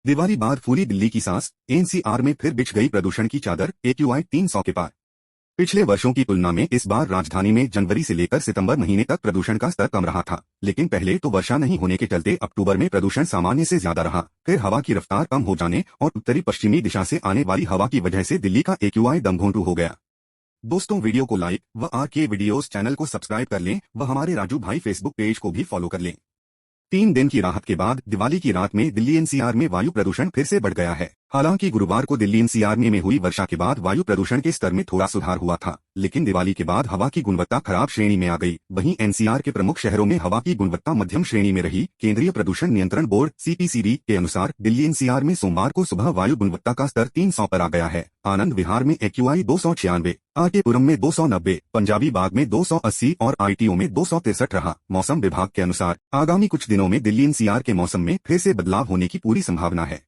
दिवाली बाद फूली दिल्ली की सांस, एनसीआर में फिर बिछ गई प्रदूषण की चादर, एक्यूआई 300 के पार। पिछले वर्षों की तुलना में इस बार राजधानी में जनवरी से लेकर सितंबर महीने तक प्रदूषण का स्तर कम रहा था, लेकिन पहले तो वर्षा नहीं होने के चलते अक्टूबर में प्रदूषण सामान्य से ज्यादा रहा। फिर हवा की रफ्तार कम हो जाने और उत्तरी पश्चिमी दिशा से आने वाली हवा की वजह से दिल्ली का एक्यूआई दमघोंटू हो गया। दोस्तों, वीडियो को लाइक व आर के वीडियोस चैनल को सब्सक्राइब कर लें व हमारे राजू भाई फेसबुक पेज को भी फॉलो कर लें। 3 दिन की राहत के बाद दिवाली की रात में दिल्ली एनसीआर में वायु प्रदूषण फिर से बढ़ गया है। हालांकि गुरुवार को दिल्ली एनसीआर में हुई वर्षा के बाद वायु प्रदूषण के स्तर में थोड़ा सुधार हुआ था, लेकिन दिवाली के बाद हवा की गुणवत्ता खराब श्रेणी में आ गई। वहीं एनसीआर के प्रमुख शहरों में हवा की गुणवत्ता मध्यम श्रेणी में रही। केंद्रीय प्रदूषण नियंत्रण बोर्ड (सीपीसीबी) के अनुसार दिल्ली एनसीआर में सोमवार को सुबह वायु गुणवत्ता का स्तर 300 पर आ गया है। आनंद विहार में एक्यूआई 296, आरकेपुरम में 290, पंजाबी बाग में 280 और आईटीओ में 263 रहा। मौसम विभाग के अनुसार आगामी कुछ दिनों में दिल्ली एनसीआर के मौसम में फिर से बदलाव होने की पूरी संभावना है।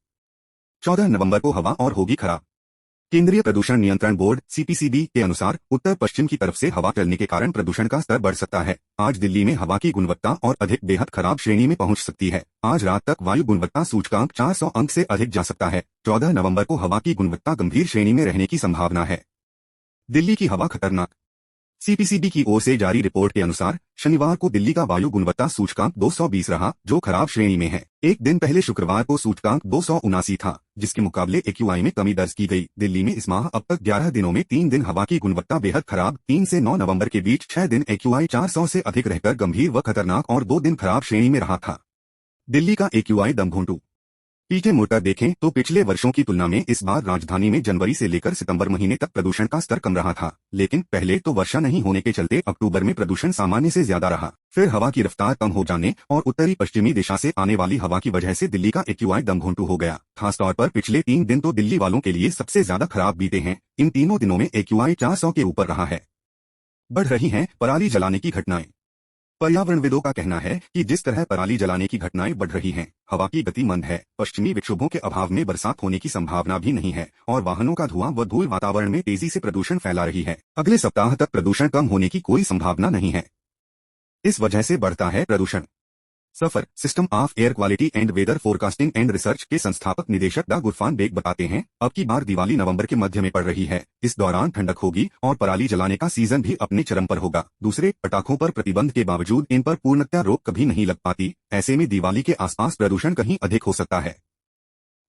14 नवंबर को हवा और होगी खराब। केंद्रीय प्रदूषण नियंत्रण बोर्ड (सीपीसीबी) के अनुसार उत्तर पश्चिम की तरफ से हवा चलने के कारण प्रदूषण का स्तर बढ़ सकता है। आज दिल्ली में हवा की गुणवत्ता और अधिक बेहद खराब श्रेणी में पहुंच सकती है। आज रात तक वायु गुणवत्ता सूचकांक 400 अंक से अधिक जा सकता है। 14 नवंबर को हवा की गुणवत्ता गंभीर श्रेणी में रहने की संभावना है। दिल्ली की हवा खतरनाक। सीपीसीबी की ओर से जारी रिपोर्ट के अनुसार शनिवार को दिल्ली का वायु गुणवत्ता सूचकांक 220 रहा, जो खराब श्रेणी में है। एक दिन पहले शुक्रवार को सूचकांक 279 था, जिसके मुकाबले एक्यूआई में कमी दर्ज की गई। दिल्ली में इस माह अब तक 11 दिनों में 3 दिन हवा की गुणवत्ता बेहद खराब। 3 से 9 नवंबर के बीच 6 दिन एक्यूआई 400 से अधिक रहकर गंभीर व खतरनाक और 2 दिन खराब श्रेणी में रहा था। दिल्ली का एक्यूआई दमघोंटू। पीछे मुड़कर देखें तो पिछले वर्षों की तुलना में इस बार राजधानी में जनवरी से लेकर सितंबर महीने तक प्रदूषण का स्तर कम रहा था, लेकिन पहले तो वर्षा नहीं होने के चलते अक्टूबर में प्रदूषण सामान्य से ज्यादा रहा। फिर हवा की रफ्तार कम हो जाने और उत्तरी पश्चिमी दिशा से आने वाली हवा की वजह से दिल्ली का एक्यूआई दमघोंटू हो गया। खासतौर पर पिछले 3 दिन तो दिल्ली वालों के लिए सबसे ज्यादा खराब बीते हैं। इन तीनों दिनों में एक्यूआई 400 के ऊपर रहा है। बढ़ रही हैं पराली जलाने की घटनाएं। पर्यावरणविदों का कहना है कि जिस तरह पराली जलाने की घटनाएं बढ़ रही हैं, हवा की गति मंद है, पश्चिमी विक्षोभों के अभाव में बरसात होने की संभावना भी नहीं है और वाहनों का धुआं व धूल वातावरण में तेजी से प्रदूषण फैला रही है। अगले सप्ताह तक प्रदूषण कम होने की कोई संभावना नहीं है। इस वजह से बढ़ता है प्रदूषण। SAFAR system of air quality and weather forecasting and research के संस्थापक निदेशक डा गुरफान बेग बताते हैं, अब की बार दिवाली नवंबर के मध्य में पड़ रही है। इस दौरान ठंडक होगी और पराली जलाने का सीजन भी अपने चरम पर होगा। दूसरे पटाखों पर प्रतिबंध के बावजूद इन पर पूर्णतः रोक कभी नहीं लग पाती। ऐसे में दिवाली के आसपास प्रदूषण कहीं अधिक हो सकता है।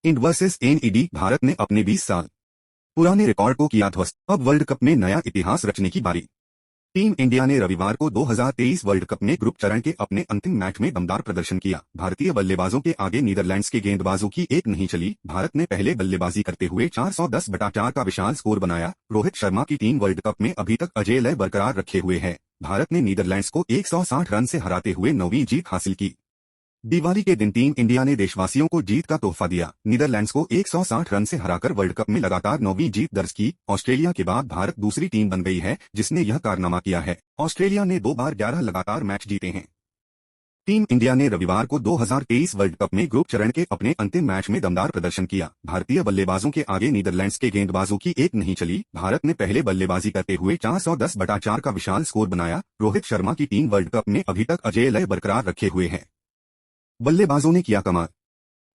End versus NED. भारत ने अपने 20 साल पुराने रिकॉर्ड को किया ध्वस्त। अब वर्ल्ड कप में नया इतिहास रचने की बारी। टीम इंडिया ने रविवार को 2023 वर्ल्ड कप में ग्रुप चरण के अपने अंतिम मैच में दमदार प्रदर्शन किया। भारतीय बल्लेबाजों के आगे नीदरलैंड्स के गेंदबाजों की एक नहीं चली। भारत ने पहले बल्लेबाजी करते हुए 410/4 का विशाल स्कोर बनाया। रोहित शर्मा की टीम वर्ल्ड कप में अभी तक अजेय लय बरकरार रखे हुए है। भारत ने नीदरलैंड्स को 160 रन से हराते हुए 9वीं जीत हासिल की। दिवाली के दिन टीम इंडिया ने देशवासियों को जीत का तोहफा दिया। नीदरलैंड्स को 160 रन से हराकर वर्ल्ड कप में लगातार 9वीं जीत दर्ज की। ऑस्ट्रेलिया के बाद भारत दूसरी टीम बन गई है जिसने यह कारनामा किया है। ऑस्ट्रेलिया ने 2 बार 11 लगातार मैच जीते हैं। टीम इंडिया ने रविवार को 2023 वर्ल्ड कप में ग्रुप चरण के अपने अंतिम मैच में दमदार प्रदर्शन किया। भारतीय बल्लेबाजों के आगे नीदरलैंड्स के गेंदबाजों की एक नहीं चली। भारत ने पहले बल्लेबाजी करते हुए 410/4 का विशाल स्कोर बनाया। रोहित शर्मा की टीम वर्ल्ड कप में अभी तक अजेय लय बरकरार रखे हुए है। बल्लेबाजों ने किया कमाल।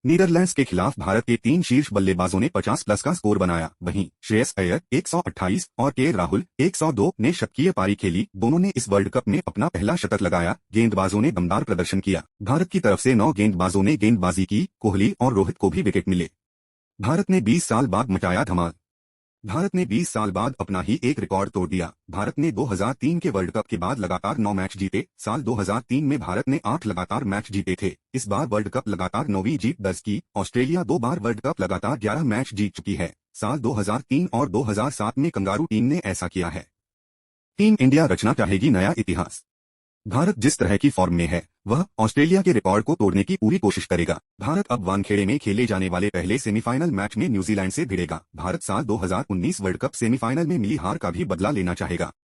नीदरलैंड्स के खिलाफ भारत के 3 शीर्ष बल्लेबाजों ने 50+ का स्कोर बनाया। वहीं श्रेयस अय्यर 128 और के राहुल 102 ने शतकीय पारी खेली। दोनों ने इस वर्ल्ड कप में अपना पहला शतक लगाया। गेंदबाजों ने दमदार प्रदर्शन किया। भारत की तरफ से 9 गेंदबाजों ने गेंदबाजी की। कोहली और रोहित को भी विकेट मिले। भारत ने 20 साल बाद मचाया धमाल। भारत ने 20 साल बाद अपना ही एक रिकॉर्ड तोड़ दिया। भारत ने 2003 के वर्ल्ड कप के बाद लगातार 9 मैच जीते। साल 2003 में भारत ने 8 लगातार मैच जीते थे। इस बार वर्ल्ड कप लगातार 9वीं जीत दर्ज की। ऑस्ट्रेलिया 2 बार वर्ल्ड कप लगातार 11 मैच जीत चुकी है। साल 2003 और 2007 में कंगारू टीम ने ऐसा किया है। टीम इंडिया रचना चाहेगी नया इतिहास। भारत जिस तरह की फॉर्म में है, वह ऑस्ट्रेलिया के रिकॉर्ड को तोड़ने की पूरी कोशिश करेगा। भारत अब वानखेड़े में खेले जाने वाले पहले सेमीफाइनल मैच में न्यूजीलैंड से भिड़ेगा। भारत साल 2019 वर्ल्ड कप सेमीफाइनल में मिली हार का भी बदला लेना चाहेगा।